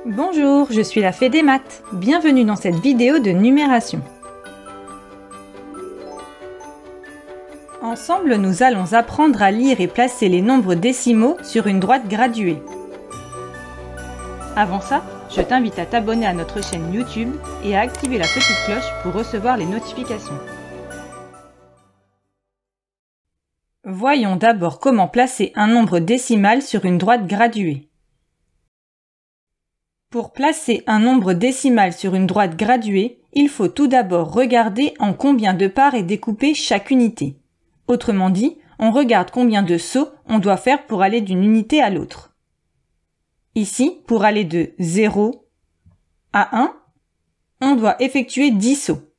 Bonjour, je suis la Fée des maths. Bienvenue dans cette vidéo de numération. Ensemble, nous allons apprendre à lire et placer les nombres décimaux sur une droite graduée. Avant ça, je t'invite à t'abonner à notre chaîne YouTube et à activer la petite cloche pour recevoir les notifications. Voyons d'abord comment placer un nombre décimal sur une droite graduée. Pour placer un nombre décimal sur une droite graduée, il faut tout d'abord regarder en combien de parts est découpée chaque unité. Autrement dit, on regarde combien de sauts on doit faire pour aller d'une unité à l'autre. Ici, pour aller de 0 à 1, on doit effectuer 10 sauts.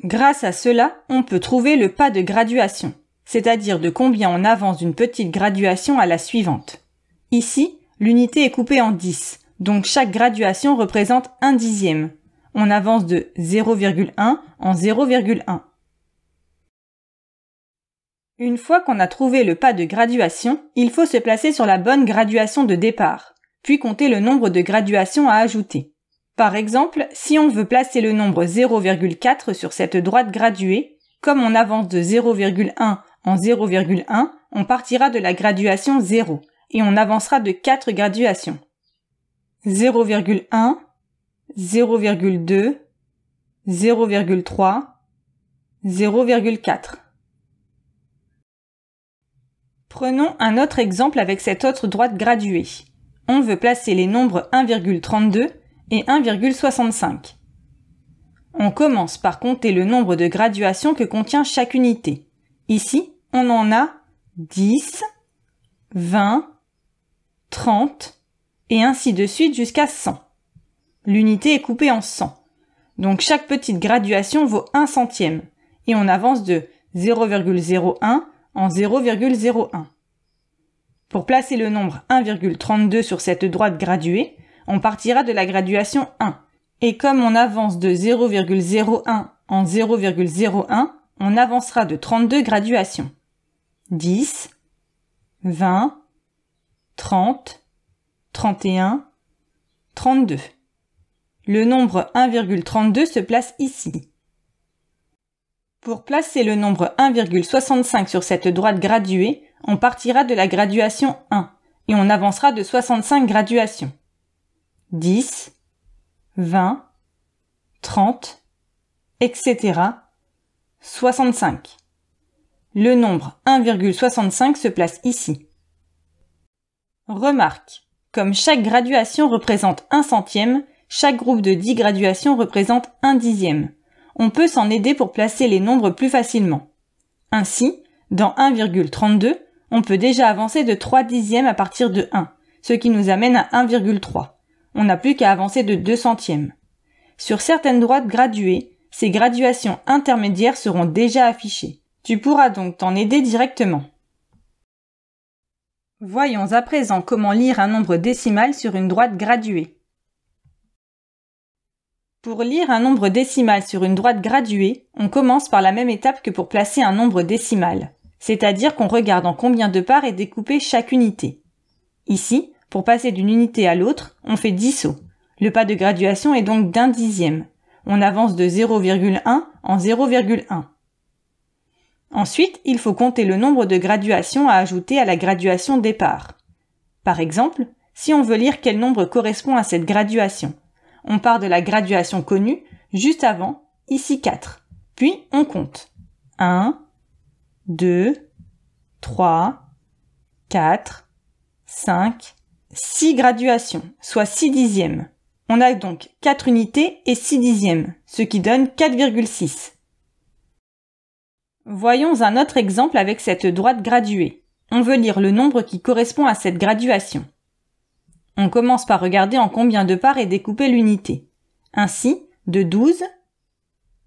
Grâce à cela, on peut trouver le pas de graduation, c'est-à-dire de combien on avance d'une petite graduation à la suivante. Ici, l'unité est coupée en 10. Donc chaque graduation représente 1 dixième. On avance de 0,1 en 0,1. Une fois qu'on a trouvé le pas de graduation, il faut se placer sur la bonne graduation de départ, puis compter le nombre de graduations à ajouter. Par exemple, si on veut placer le nombre 0,4 sur cette droite graduée, comme on avance de 0,1 en 0,1, on partira de la graduation 0 et on avancera de 4 graduations. 0,1, 0,2, 0,3, 0,4. Prenons un autre exemple avec cette autre droite graduée. On veut placer les nombres 1,32 et 1,65. On commence par compter le nombre de graduations que contient chaque unité. Ici, on en a 10, 20, 30, et ainsi de suite jusqu'à 100. L'unité est coupée en 100. Donc chaque petite graduation vaut 1 centième, et on avance de 0,01 en 0,01. Pour placer le nombre 1,32 sur cette droite graduée, on partira de la graduation 1. Et comme on avance de 0,01 en 0,01, on avancera de 32 graduations. 10, 20, 30, 31, 32. Le nombre 1,32 se place ici. Pour placer le nombre 1,65 sur cette droite graduée, on partira de la graduation 1 et on avancera de 65 graduations. 10, 20, 30, etc. 65. Le nombre 1,65 se place ici. Remarque. Comme chaque graduation représente 1 centième, chaque groupe de 10 graduations représente 1 dixième. On peut s'en aider pour placer les nombres plus facilement. Ainsi, dans 1,32, on peut déjà avancer de 3 dixièmes à partir de 1, ce qui nous amène à 1,3. On n'a plus qu'à avancer de 2 centièmes. Sur certaines droites graduées, ces graduations intermédiaires seront déjà affichées. Tu pourras donc t'en aider directement. Voyons à présent comment lire un nombre décimal sur une droite graduée. Pour lire un nombre décimal sur une droite graduée, on commence par la même étape que pour placer un nombre décimal, c'est-à-dire qu'on regarde en combien de parts est découpée chaque unité. Ici, pour passer d'une unité à l'autre, on fait 10 sauts. Le pas de graduation est donc d'1 dixième. On avance de 0,1 en 0,1. Ensuite, il faut compter le nombre de graduations à ajouter à la graduation départ. Par exemple, si on veut lire quel nombre correspond à cette graduation, on part de la graduation connue, juste avant, ici 4. Puis on compte. 1, 2, 3, 4, 5, 6 graduations, soit 6 dixièmes. On a donc 4 unités et 6 dixièmes, ce qui donne 4,6. Voyons un autre exemple avec cette droite graduée. On veut lire le nombre qui correspond à cette graduation. On commence par regarder en combien de parts est découpée l'unité. Ainsi, de 12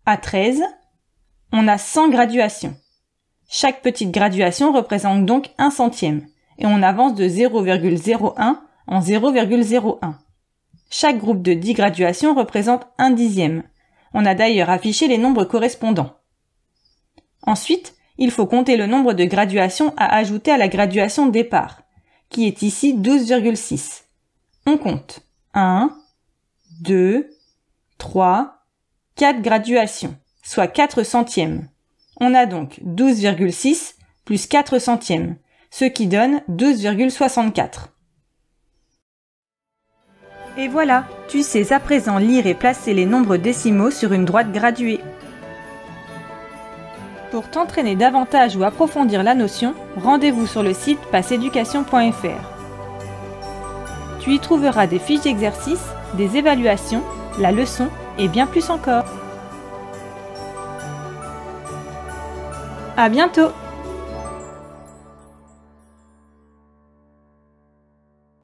à 13, on a 100 graduations. Chaque petite graduation représente donc 1 centième, et on avance de 0,01 en 0,01. Chaque groupe de 10 graduations représente 1 dixième. On a d'ailleurs affiché les nombres correspondants. Ensuite, il faut compter le nombre de graduations à ajouter à la graduation départ, qui est ici 12,6. On compte. 1, 2, 3, 4 graduations, soit 4 centièmes. On a donc 12,6 plus 4 centièmes, ce qui donne 12,64. Et voilà, tu sais à présent lire et placer les nombres décimaux sur une droite graduée. Pour t'entraîner davantage ou approfondir la notion, rendez-vous sur le site passeeducation.fr. Tu y trouveras des fiches d'exercices, des évaluations, la leçon et bien plus encore. À bientôt!